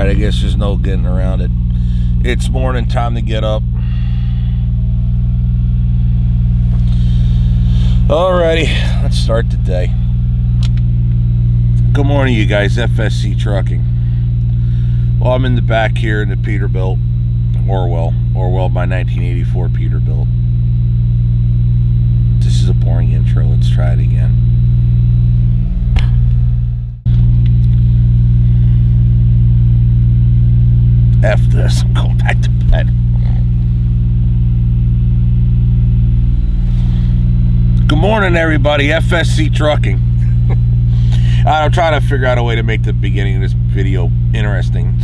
Alright, I guess there's no getting around it. It's morning, time to get up. Alrighty, let's start the day. Good morning, you guys. FSC Trucking. Well, I'm in the back here in the Peterbilt. Orwell by 1984 Peterbilt. This is a boring intro. Let's try it again. F this. I'm going back to bed. Good morning, everybody. FSC Trucking. I'm trying to figure out a way to make the beginning of this video interesting.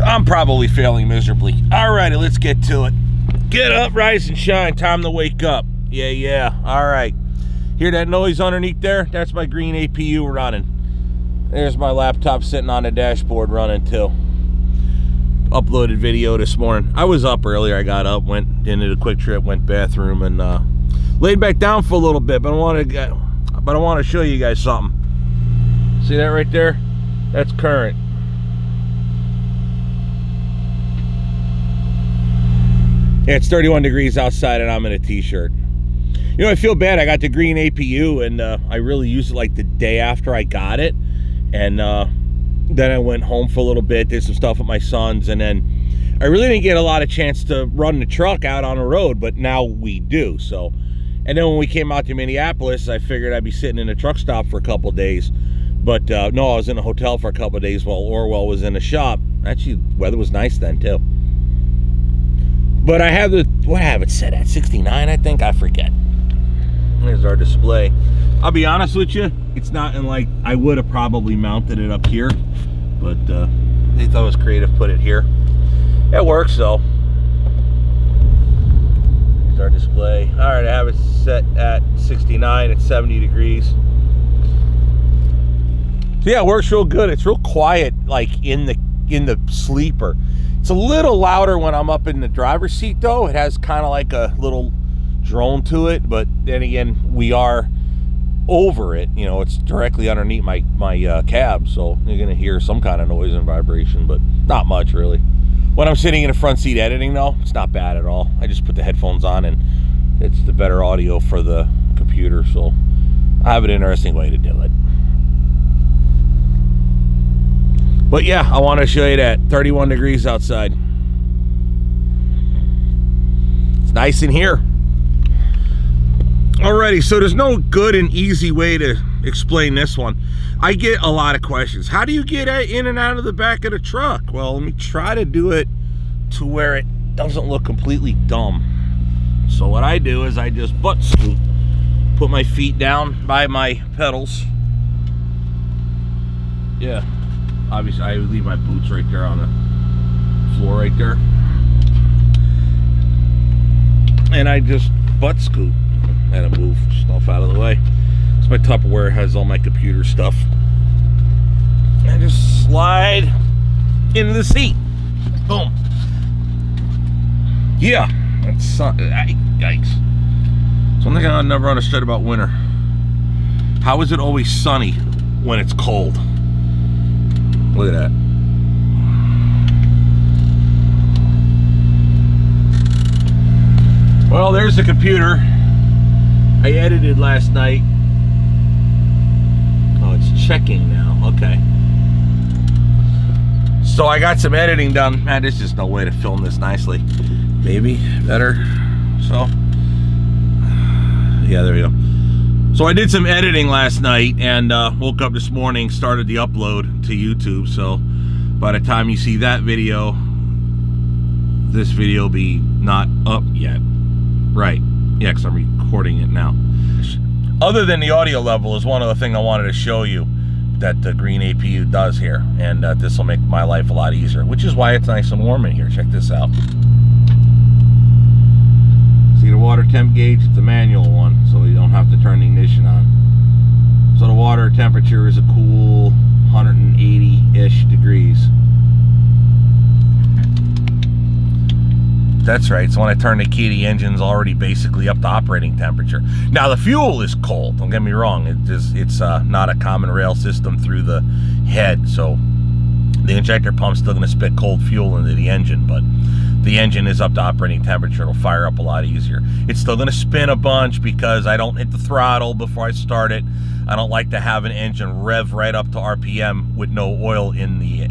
I'm probably failing miserably. Alrighty, let's get to it. Get up, rise and shine. Time to wake up. Yeah. Alright. Hear that noise underneath there? That's my green APU running. There's my laptop sitting on the dashboard running too. Uploaded video this morning. I was up earlier. I got up, went into the quick trip, went bathroom, and laid back down for a little bit. But I want to show you guys something. See that right there? That's current. Yeah, it's 31 degrees outside, and I'm in a t-shirt. You know, I feel bad. I got the green APU, and I really used it like the day after I got it, and then I went home for a little bit, did some stuff with my sons, and then I really didn't get a lot of chance to run the truck out on the road, but now we do. So, and then when we came out to Minneapolis, I figured I'd be sitting in a truck stop for a couple days. But no, I was in a hotel for a couple of days while Orwell was in the shop. Actually, the weather was nice then too. But I have what I have it set at? 69, I think? I forget. There's our display. I'll be honest with you, it's not in like, I would have probably mounted it up here, but they thought it was creative, put it here. It works though. Here's our display. All right, I have it set at 69 at 70 degrees. So yeah, it works real good. It's real quiet, like in the sleeper. It's a little louder when I'm up in the driver's seat though. It has kind of like a little drone to it, but then again, we are over it. You know, it's directly underneath my cab, so you're gonna hear some kind of noise and vibration, but not much really. When I'm sitting in the front seat editing though, it's not bad at all. I just put the headphones on and it's the better audio for the computer, so I have an interesting way to do it. But yeah, I want to show you that 31 degrees outside. It's nice in here. Alrighty, so there's no good and easy way to explain this one. I get a lot of questions. How do you get in and out of the back of the truck? Well, let me try to do it to where it doesn't look completely dumb. So what I do is I just butt scoot. Put my feet down by my pedals. Yeah, obviously I would leave my boots right there on the floor right there. And I just butt scoot. And I move stuff out of the way. It's my Tupperware, it has all my computer stuff. I just slide into the seat. Boom. Yeah, that's yikes. It's one thing I never understood about winter. How is it always sunny when it's cold? Look at that. Well, there's the computer. I edited last night. Oh, it's checking now. Okay. So I got some editing done. Man, there's just no way to film this nicely. Maybe better. So, yeah, there we go. So I did some editing last night and woke up this morning, started the upload to YouTube. So by the time you see that video, this video will be not up yet. Right. Yeah, because I'm recording it now. Other than the audio level is one other thing I wanted to show you that the green APU does here. And this will make my life a lot easier, which is why it's nice and warm in here. Check this out. See the water temp gauge? It's a manual one, so you don't have to turn the ignition on. So the water temperature is a cool 180-ish degrees. That's right, so when I turn the key, the engine's already basically up to operating temperature. Now the fuel is cold, don't get me wrong. It's not a common rail system through the head, so The injector pump's still going to spit cold fuel into the engine, but the engine is up to operating temperature. It'll fire up a lot easier. It's still going to spin a bunch because I don't hit the throttle before I start it. I don't like to have an engine rev right up to RPM with no oil in the,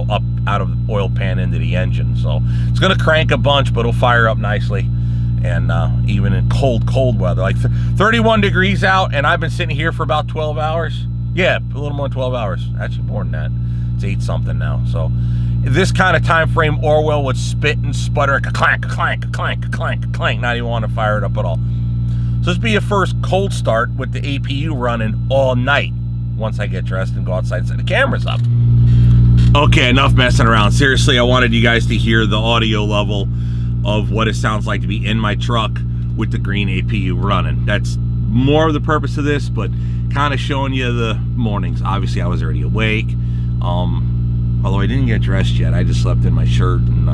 up out of the oil pan into the engine. So it's going to crank a bunch, but it'll fire up nicely. And even in cold weather, like 31 degrees out, and I've been sitting here for about 12 hours. Yeah, a little more than 12 hours. Actually more than that. It's 8 something now. So this kind of time frame, Orwell would spit and sputter, clank, clank, clank, clank, clank. Not even want to fire it up at all. So this will be your first cold start with the APU running all night once I get dressed and go outside and set the cameras up. Okay, enough messing around. Seriously, I wanted you guys to hear the audio level of what it sounds like to be in my truck with the green APU running. That's more of the purpose of this, but kind of showing you the mornings. Obviously, I was already awake. Although I didn't get dressed yet. I just slept in my shirt, and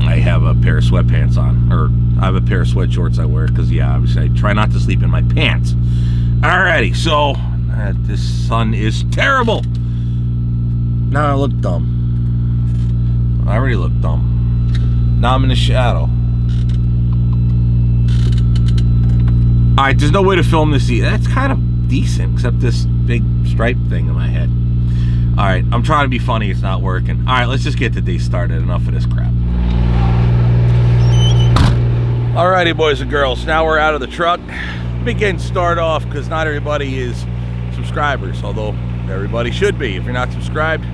I have a pair of sweatpants on, or I have a pair of sweat shorts I wear because, yeah, obviously I try not to sleep in my pants. Alrighty, so this sun is terrible. Now I look dumb. I already look dumb. Now I'm in the shadow. Alright, there's no way to film this either. That's kind of decent, except this big stripe thing in my head. Alright, I'm trying to be funny, it's not working. Alright, let's just get the day started. Enough of this crap. Alrighty, boys and girls, now we're out of the truck. Begin start off, because not everybody is subscribers, although everybody should be. If you're not subscribed,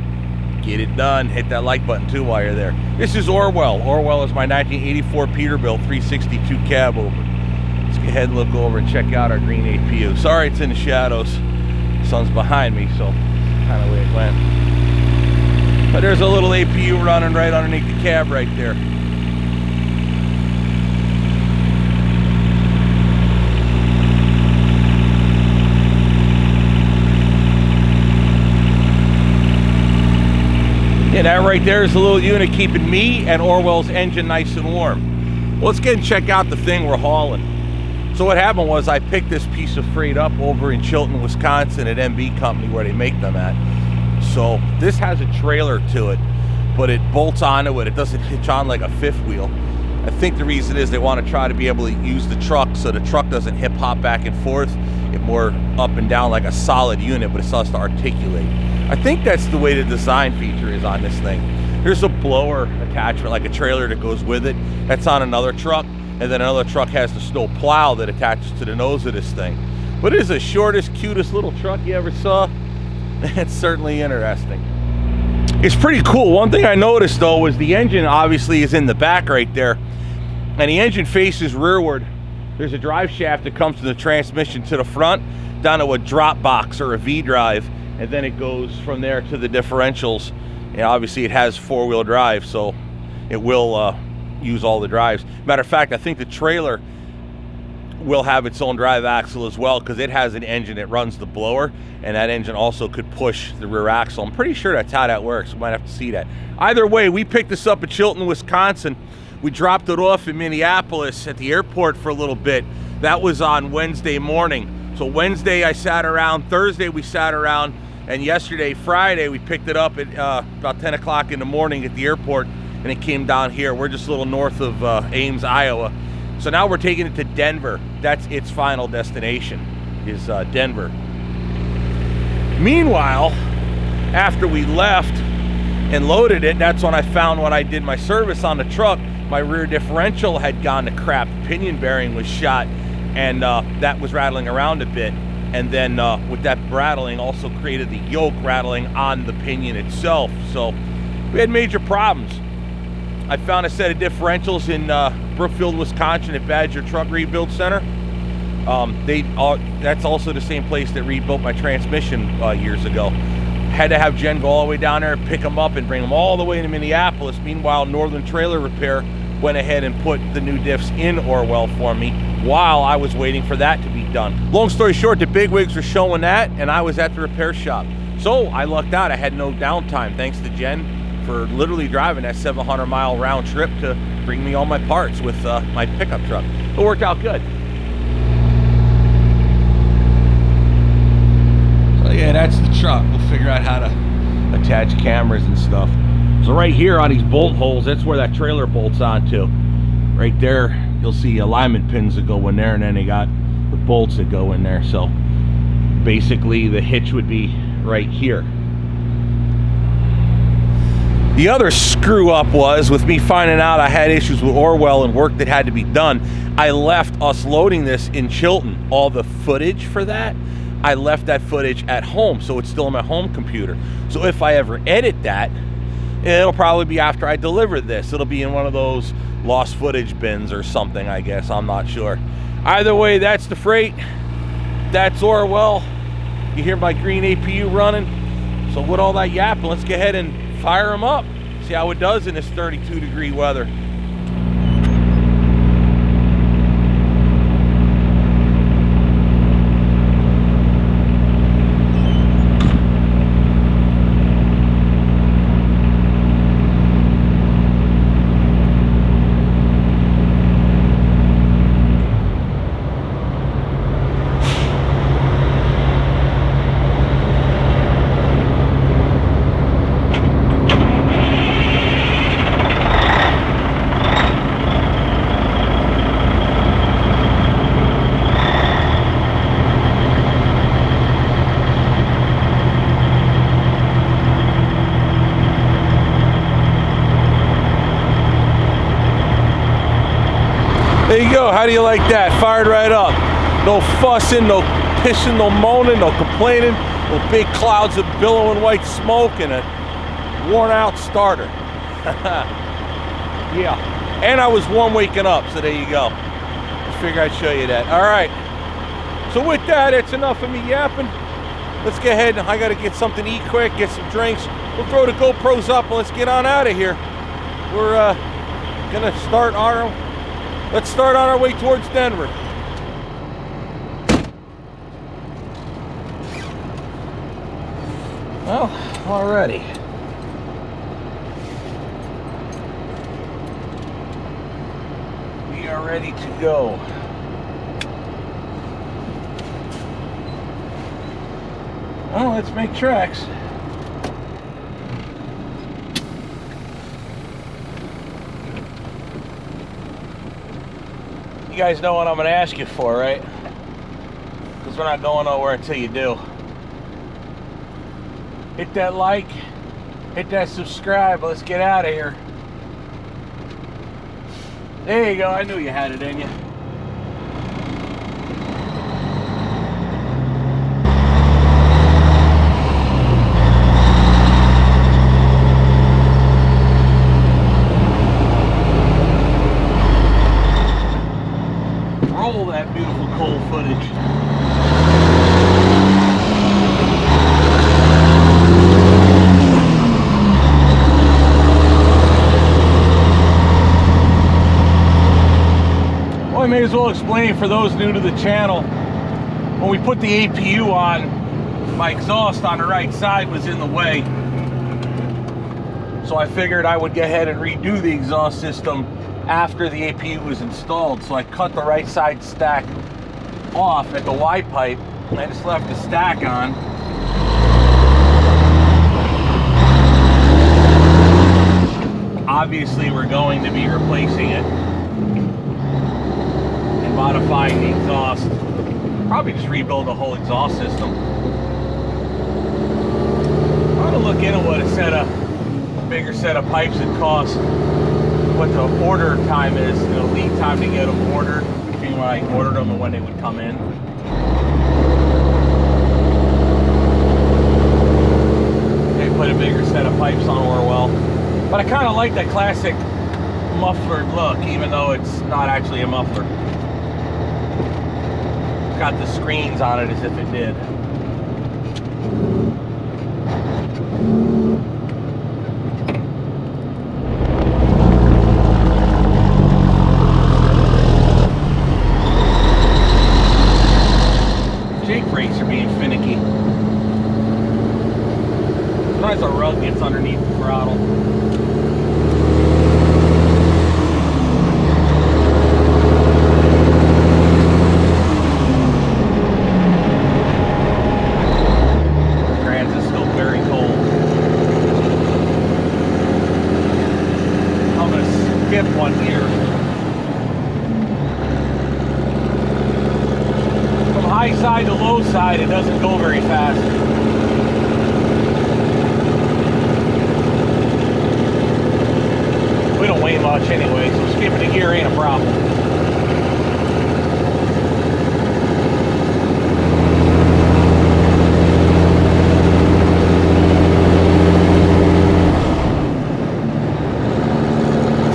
get it done. Hit that like button too while you're there. This is Orwell. Orwell is my 1984 Peterbilt 362 Cabover. Let's go ahead and look over and check out our green APU. Sorry it's in the shadows. The sun's behind me, so kind of way it went. But there's a little APU running right underneath the cab right there. Yeah, that right there is a little unit keeping me and Orwell's engine nice and warm. Well, let's get and check out the thing we're hauling. So what happened was I picked this piece of freight up over in Chilton, Wisconsin at MB Company where they make them at. So this has a trailer to it, but it bolts onto it. It doesn't hitch on like a fifth wheel. I think the reason is they want to try to be able to use the truck so the truck doesn't hip hop back and forth. It more up and down like a solid unit, but it starts to articulate. I think that's the way the design feature is on this thing. There's a blower attachment, like a trailer that goes with it. That's on another truck. And then another truck has the snow plow that attaches to the nose of this thing. But it is the shortest, cutest little truck you ever saw. It's certainly interesting. It's pretty cool. One thing I noticed though was the engine obviously is in the back right there. And the engine faces rearward. There's a drive shaft that comes to the transmission to the front, down to a drop box or a V drive. And then it goes from there to the differentials. And obviously it has four-wheel drive, so it will use all the drives. Matter of fact, I think the trailer will have its own drive axle as well because it has an engine that runs the blower, and that engine also could push the rear axle. I'm pretty sure that's how that works. We might have to see that. Either way, we picked this up at Chilton, Wisconsin. We dropped it off in Minneapolis at the airport for a little bit. That was on Wednesday morning. So Wednesday I sat around, Thursday we sat around, and yesterday, Friday, we picked it up at about 10 o'clock in the morning at the airport, and it came down here. We're just a little north of Ames, Iowa. So now we're taking it to Denver. That's its final destination, is Denver. Meanwhile, after we left and loaded it, that's when I found when I did my service on the truck, my rear differential had gone to crap. The pinion bearing was shot, and that was rattling around a bit. And then with that rattling also created the yoke rattling on the pinion itself. So we had major problems. I found a set of differentials in Brookfield, Wisconsin at Badger Truck Rebuild Center. That's also the same place that rebuilt my transmission years ago. Had to have Jen go all the way down there, pick them up, and bring them all the way to Minneapolis. Meanwhile, Northern Trailer Repair went ahead and put the new diffs in Orwell for me while I was waiting for that to be done. Long story short, the bigwigs were showing that, and I was at the repair shop. So I lucked out. I had no downtime, thanks to Jen for literally driving that 700-mile round trip to bring me all my parts with my pickup truck. It worked out good. So yeah, that's the truck. We'll figure out how to attach cameras and stuff. So right here on these bolt holes, that's where that trailer bolts onto. Right there, you'll see alignment pins that go in there, and then they got the bolts that go in there. So basically the hitch would be right here. The other screw up was with me finding out I had issues with Orwell and work that had to be done. I left us loading this in Chilton. All the footage for that, I left that footage at home, so it's still on my home computer. So if I ever edit that, it'll probably be after I deliver this. It'll be in one of those lost footage bins or something, I guess. I'm not sure. Either way, that's the freight. That's Orwell. You hear my green APU running. So with all that yapping, let's go ahead and fire him up. See how it does in this 32-degree weather. There you go. How do you like that? Fired right up. No fussing, no pissing, no moaning, no complaining, no big clouds of billowing white smoke and a worn out starter. Yeah. And I was warm waking up, so there you go. I figured I'd show you that. All right. So with that, it's enough of me yapping. Let's go ahead. I got to get something to eat quick, get some drinks. We'll throw the GoPros up and let's get on out of here. We're going to start our... Let's start on our way towards Denver. Well, alrighty. We are ready to go. Well, let's make tracks. You guys know what I'm going to ask you for, right? Because we're not going nowhere until you do. Hit that like, hit that subscribe. Let's get out of here. There you go. I knew you had it in you. Roll that beautiful cold footage. Well, I may as well explain for those new to the channel. When we put the APU on, my exhaust on the right side was in the way. So I figured I would go ahead and redo the exhaust system after the APU was installed. So I cut the right side stack off at the Y pipe and I just left the stack on. Obviously we're going to be replacing it and modifying the exhaust. Probably just rebuild the whole exhaust system. I'm gonna look into what a bigger set of pipes would cost, what the order time is, the lead time to get them ordered, between when I ordered them and when they would come in. They put a bigger set of pipes on Orwell. But I kind of like that classic mufflered look, even though it's not actually a muffler. It's got the screens on it as if it did. Jake brakes are being finicky. Sometimes a rug gets underneath the throttle. Grass is still very cold. skip one here. From high side to low side, it doesn't go very fast. We don't weigh much anyway, so skipping a gear ain't a problem.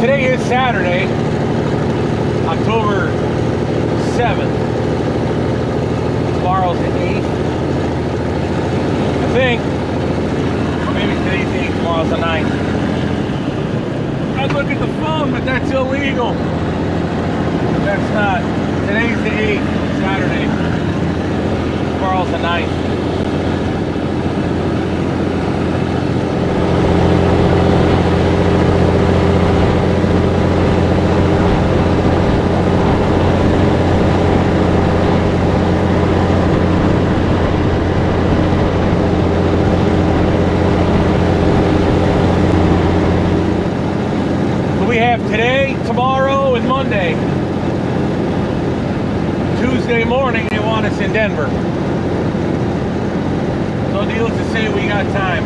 Today is Saturday, October 7th. Tomorrow's the 8th. I think. Or maybe today's the 8th, tomorrow's the 9th. I look at the phone, but that's illegal. That's not. Today's the 8th, Saturday. Tomorrow's the 9th. We have today, tomorrow, and Monday. Tuesday morning, they want us in Denver. So needless to say, we got time.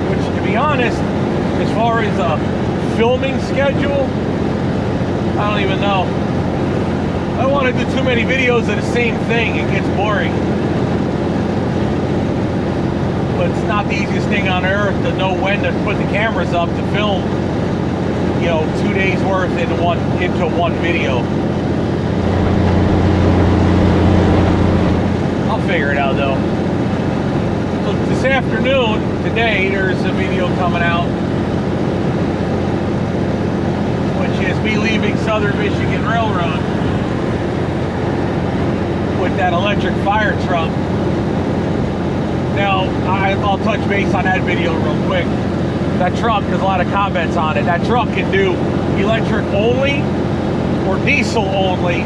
Which, to be honest, as far as a filming schedule, I don't even know. I don't want to do too many videos of the same thing. It gets boring. But it's not the easiest thing on earth to know when to put the cameras up to film, you know, 2 days worth into one video. I'll figure it out though. So this afternoon, today, there's a video coming out, which is me leaving Southern Michigan Railroad with that electric fire truck. Now, I'll touch base on that video real quick. That truck, there's a lot of comments on it. That truck can do electric only or diesel only.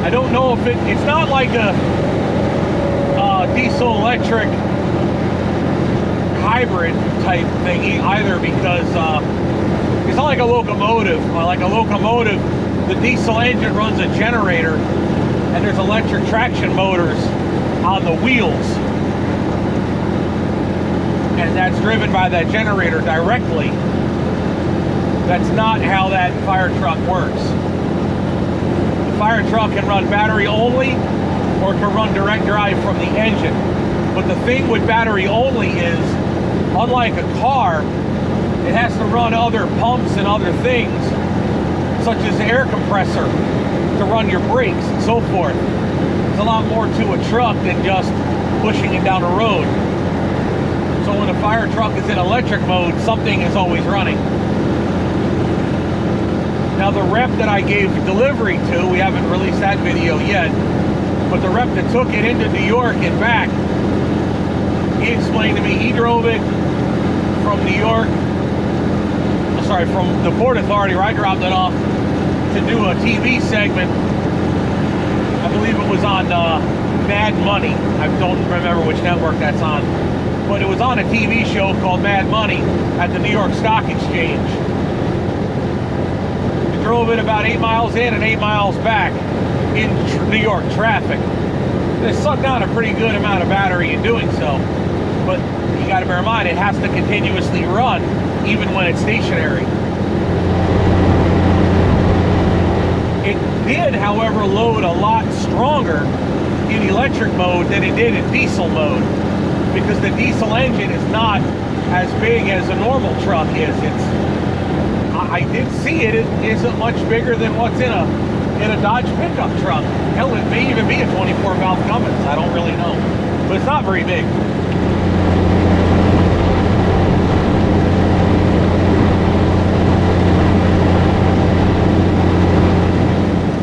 I don't know if it's not like a diesel electric hybrid type thing either, because it's not like a locomotive. Like a locomotive, the diesel engine runs a generator and there's electric traction motors on the wheels. And that's driven by that generator directly. That's not how that fire truck works. The fire truck can run battery only or can run direct drive from the engine. But the thing with battery only is, unlike a car, it has to run other pumps and other things, such as the air compressor, to run your brakes and so forth. There's a lot more to a truck than just pushing it down the road. So when a fire truck is in electric mode, something is always running. Now the rep that I gave delivery to, we haven't released that video yet, but the rep that took it into New York and back, he explained to me he drove it from New York, from the Port Authority where I dropped it off, to do a TV segment. I believe it was on Mad Money. I don't remember which network that's on. But it was on a TV show called Mad Money at the New York Stock Exchange. We drove it about 8 miles in and 8 miles back in New York traffic. It sucked down a pretty good amount of battery in doing so. But you got to bear in mind, it has to continuously run even when it's stationary. It did, however, load a lot stronger in electric mode than it did in diesel mode, because the diesel engine is not as big as a normal truck is. I did see it isn't much bigger than what's in a Dodge pickup truck. Hell, it may even be a 24 valve Cummins. I don't really know, but it's not very big.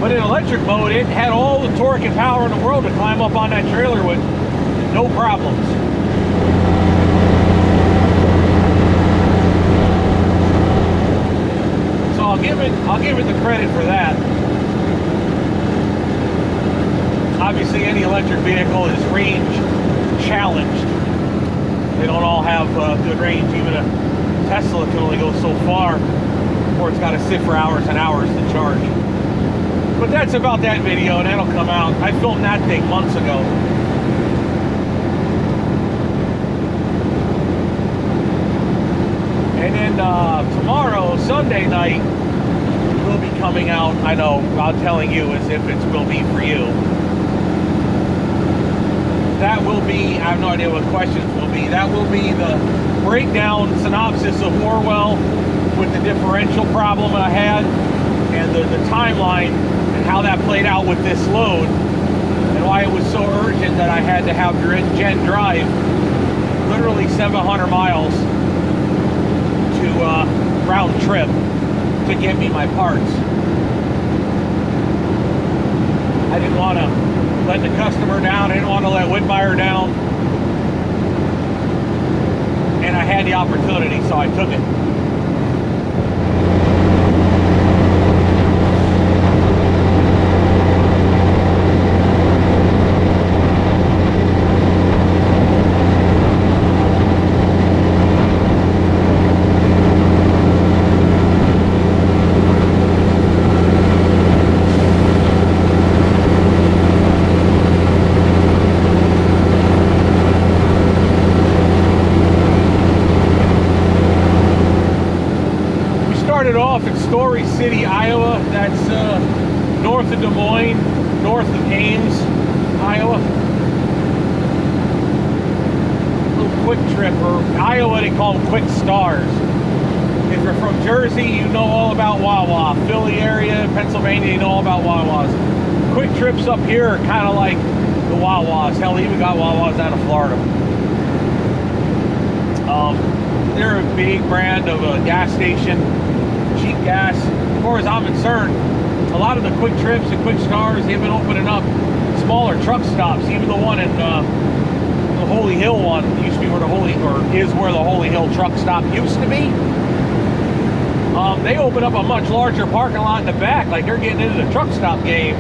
But in electric mode, it had all the torque and power in the world to climb up on that trailer with no problems. So I'll give it the credit for that. Obviously, any electric vehicle is range challenged. They don't all have good range. Even a Tesla can only go so far before it's got to sit for hours and hours to charge. But that's about that video, and that'll come out. I filmed that thing months ago. And then tomorrow, Sunday night, will be coming out. I know, I'm telling you as if it will be for you. That will be, I have no idea what questions will be. That will be the breakdown synopsis of Orwell with the differential problem I had, and the timeline and how that played out with this load, and why it was so urgent that I had to have Jen drive literally 700 miles to round trip to get me my parts. I didn't want to let the customer down. I didn't want to let Whitmire down. And I had the opportunity, so I took it. Off in Story City, Iowa. That's north of Des Moines, north of Ames, Iowa. A little quick trip, or Iowa they call them quick stars. If you're from Jersey, you know all about Wawa. Philly area, Pennsylvania, you know all about Wawas. Quick trips up here are kind of like the Wawas. Hell, even got Wawas out of Florida. They're a big brand of a gas station. Cheap gas. As far as I'm concerned, a lot of the quick trips and quick stars, they've been opening up smaller truck stops. Even the one in the Holy Hill one used to be where the is where the Holy Hill truck stop used to be. They opened up a much larger parking lot in the back, like they're getting into the truck stop game.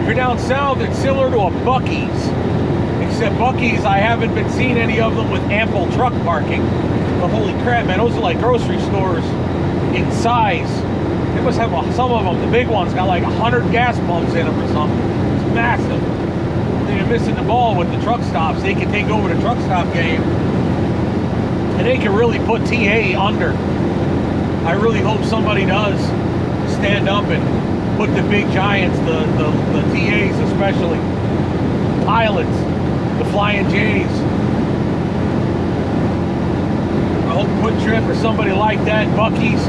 If you're down south, it's similar to a Buc-ee's, except Buc-ee's, I haven't been seeing any of them with ample truck parking. But holy crap, man, those are like grocery stores in size. They must have some of them, the big ones, got like 100 gas pumps in them or something. It's massive. They're missing the ball with the truck stops. They can take over the truck stop game, and they can really put TA under. I really hope somebody does stand up and put the big giants, the TAs especially, pilots, the Flying J's. I hope Quick Trip or somebody like that, Buc-ee's,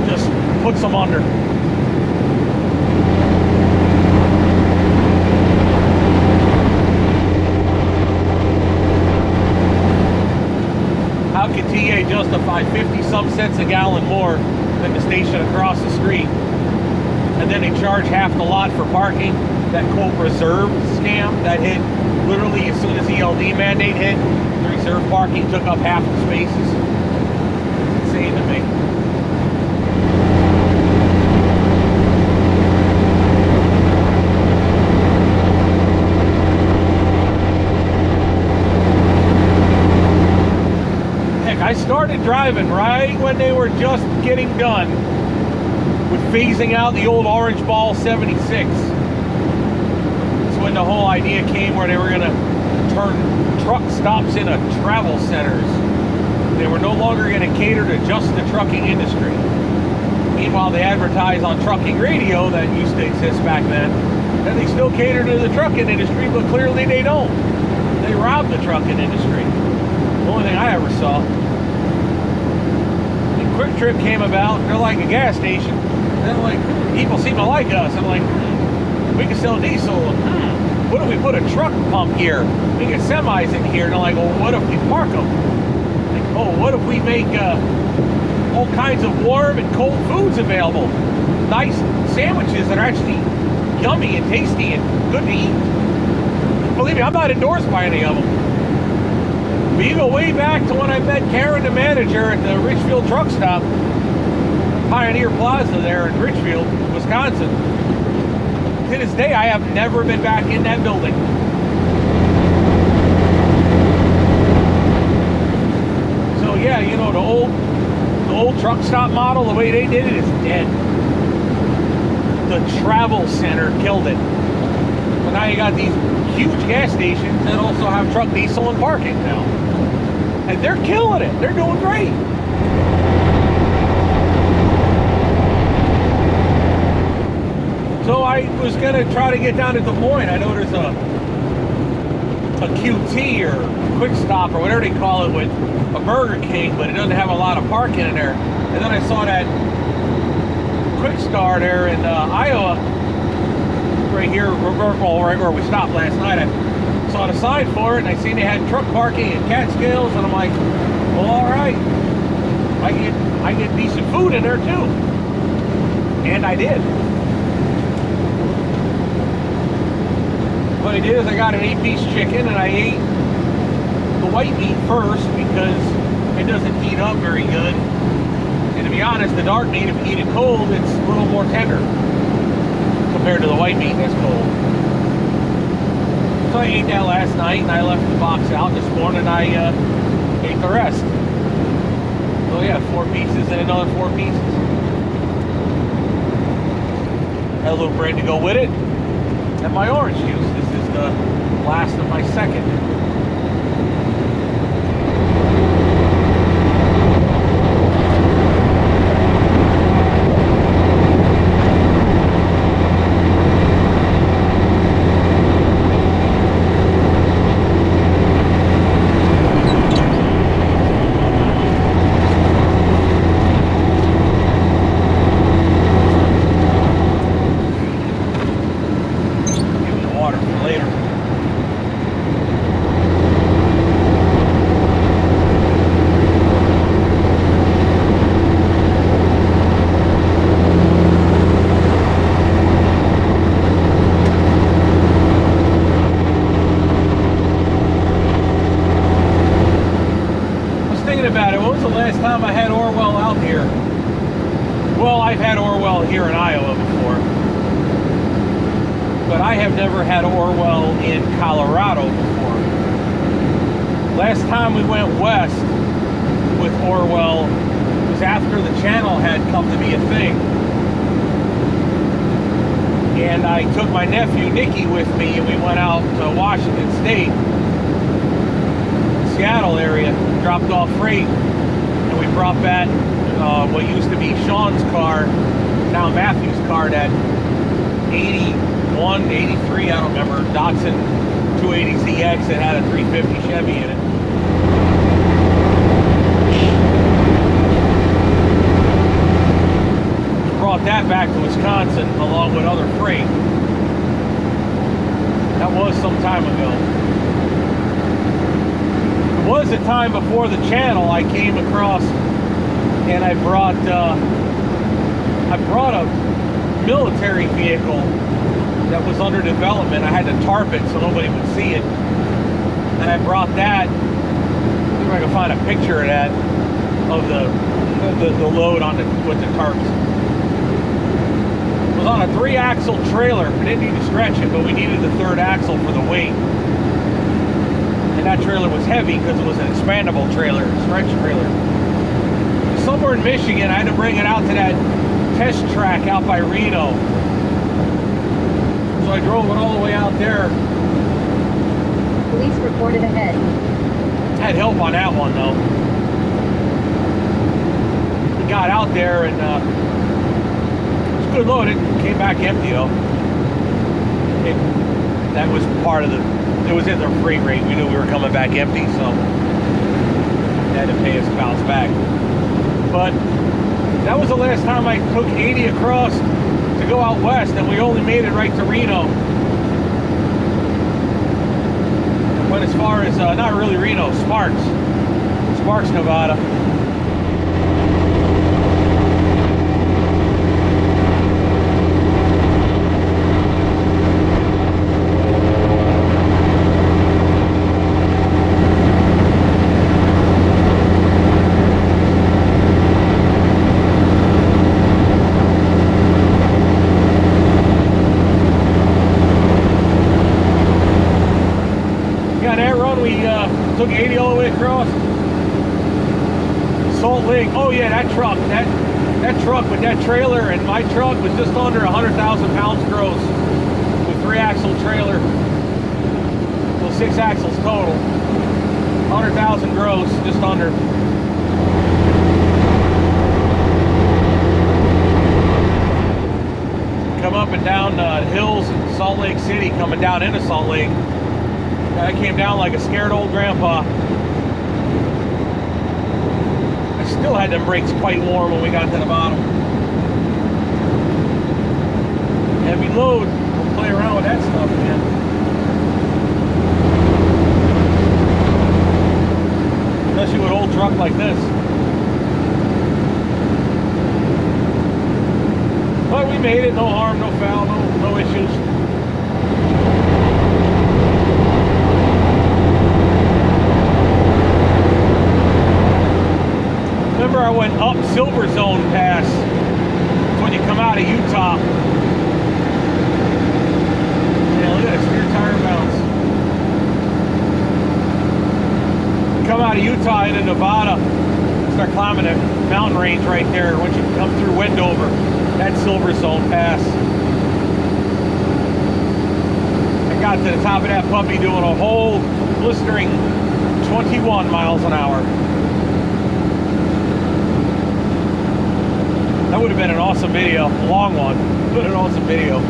just puts them under. How can TA justify 50-some cents a gallon more than the station across the street? And then they charge half the lot for parking. That quote reserve scam that hit literally as soon as the ELD mandate hit. The reserve parking took up half the spaces. Insane to me. Heck, I started driving right when they were just getting done with phasing out the old Orange Ball 76. That's when the whole idea came where they were going to turn truck stops into travel centers. They were no longer going to cater to just the trucking industry. Meanwhile, they advertise on trucking radio that used to exist back then, that they still cater to the trucking industry, but clearly they don't. They rob the trucking industry. The only thing I ever saw. And Quick Trip came about, they're like a gas station. They're like, people seem to like us. I'm like, we can sell diesel. What if we put a truck pump here? We get semis in here. And they're like, well, what if we park them? Like, oh, what if we make all kinds of warm and cold foods available? Nice sandwiches that are actually yummy and tasty and good to eat. Believe me, I'm not endorsed by any of them. But you go way back to when I met Karen, the manager at the Richfield truck stop, Pioneer Plaza there in Richfield, Wisconsin. To this day, I have never been back in that building. yeah, you know, the old truck stop model, the way they did it is dead. The travel center killed it. So now you got these huge gas stations that also have truck, diesel, and parking now. And they're killing it. They're doing great. So I was going to try to get down to Des Moines. I know there's a QT or Quick Stop or whatever they call it with a Burger King, but it doesn't have a lot of parking in there. And then I saw that Quick Star there in Iowa, right here, well, right where we stopped last night. I saw the sign for it, and I seen they had truck parking and Catskills, and I'm like, well, all right, I get decent food in there too, and I did. What I did is I got an 8-piece chicken, and I ate the white meat first because it doesn't heat up very good. And to be honest, the dark meat, if you eat it cold, it's a little more tender compared to the white meat that's cold. So I ate that last night, and I left the box out. This morning I ate the rest. So yeah, 4 pieces and another 4 pieces. Had a little bread to go with it, and my orange juice. This is the last of my second. About it. When was the last time I had Orwell out here? Well, I've had Orwell here in Iowa before, but I have never had Orwell in Colorado before. Last time we went west with Orwell was after the channel had come to be a thing, and I took my nephew Nicky with me, and we went out to Washington State, Seattle area, dropped off freight, and we brought back what used to be Sean's car, now Matthew's car, that 81, 83, I don't remember, Datsun 280ZX that had a 350 Chevy in it. Brought that back to Wisconsin along with other freight. That was some time ago. Was a time before the channel I came across, and I brought a military vehicle that was under development. I had to tarp it so nobody would see it, and I brought that. See if I can find a picture of that, of the load on with the tarps. It was on a 3-axle trailer. We didn't need to stretch it, but we needed the 3rd axle for the weight. And that trailer was heavy because it was an expandable trailer, stretch trailer. Somewhere in Michigan, I had to bring it out to that test track out by Reno. So I drove it all the way out there. Police reported ahead. Had help on that one though. We got out there, and it was a good load. It came back empty though. That was part of it was in their freight rate. We knew we were coming back empty, so they had to pay us to bounce back. But that was the last time I took 80 across to go out west, and we only made it right to Reno. But as far as, not really Reno, Sparks, Nevada. Took 80 all the way across. Salt Lake. Oh yeah, that truck with that trailer and my truck was just under 100,000 pounds gross with 3-axle trailer. So 6 axles total. 100,000 gross, just under. Come up and down hills in Salt Lake City, coming down into Salt Lake. I came down like a scared old grandpa. I still had them brakes quite warm when we got to the bottom. Heavy load. We'll play around with that stuff again. Especially with an old truck like this. But we made it, no harm, no foul, no issues. Remember I went up Silver Zone Pass. It's when you come out of Utah. Yeah, look at that steer tire bounce. You come out of Utah into Nevada, start climbing a mountain range right there. Once you come through Wendover, that's Silver Zone Pass. I got to the top of that puppy doing a whole blistering 21 miles an hour. That would have been an awesome video, a long one, but an awesome video.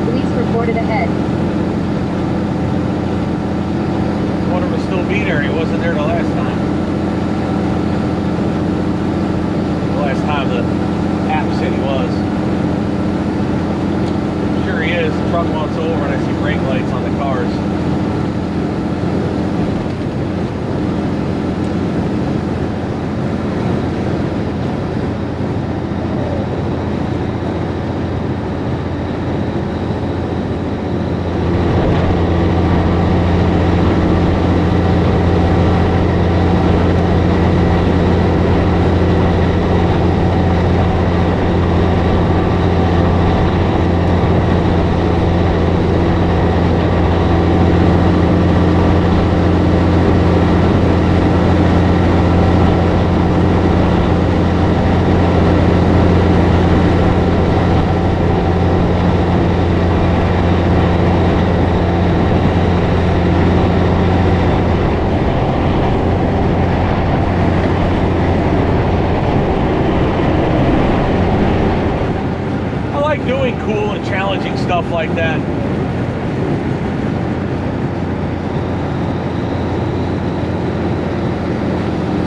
Police reported ahead. Wonder if he'll still be there. He wasn't there the last time. The last time the app said he was. Sure he is. The truck wants over and I see brake lights on the cars. Cool and challenging stuff like that.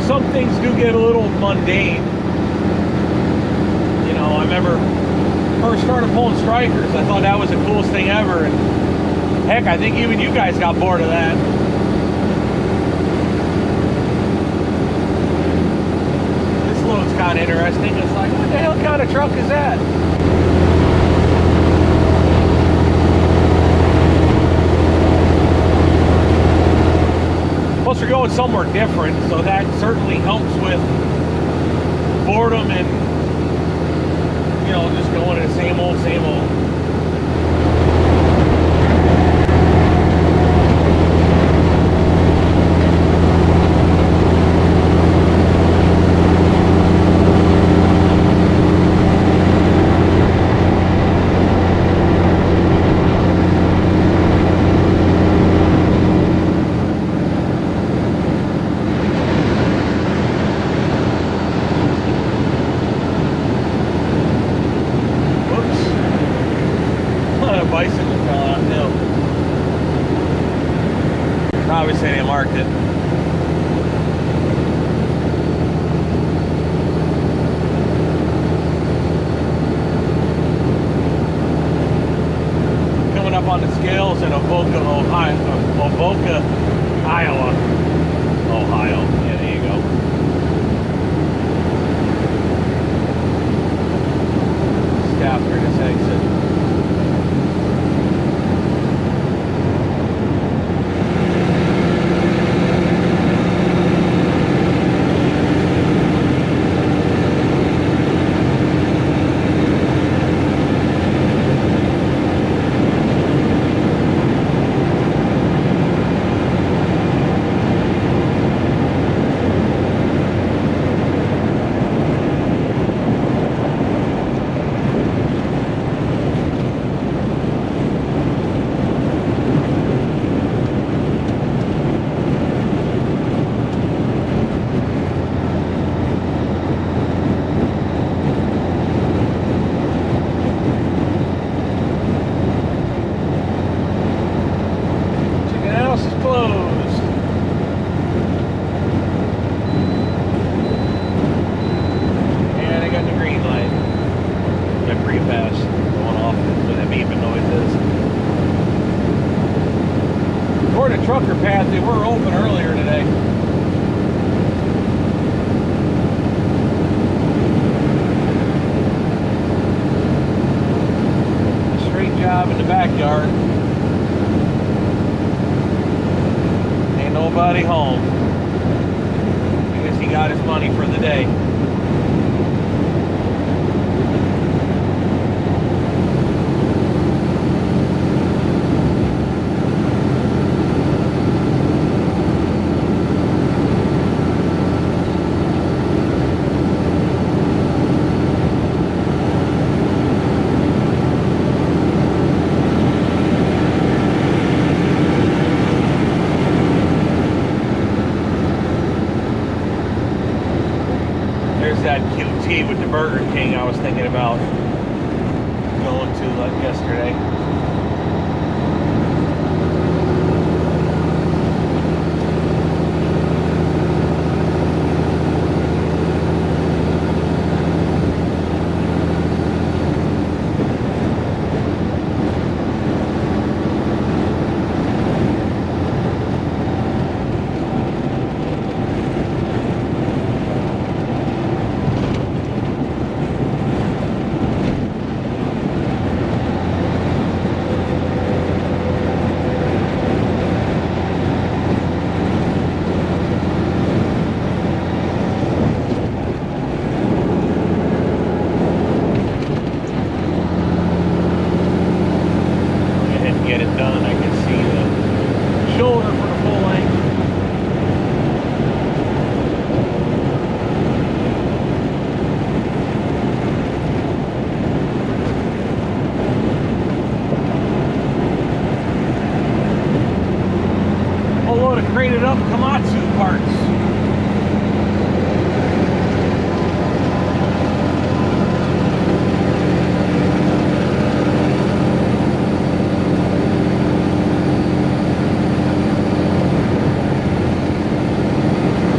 Some things do get a little mundane. You know, I remember first started pulling strikers. I thought that was the coolest thing ever. And heck, I think even you guys got bored of that. This load's kind of interesting. It's like, what the hell kind of truck is that? Plus we're going somewhere different, so that certainly helps with boredom and, you know, just going to the same old, same old. Bicycle fell out hill. Obviously they marked it. Coming up on the scales in Avoca, Iowa. Ohio. Yeah, there you go. Stop for this exit. house is closed. And I got the green light. Got pretty fast going off with that beeping noises. According to Trucker Path, they were open earlier today. Job in the backyard. Ain't nobody home. I guess he got his money for the day. That QT with the Burger King I was thinking about going to like yesterday. Crated up Komatsu parts.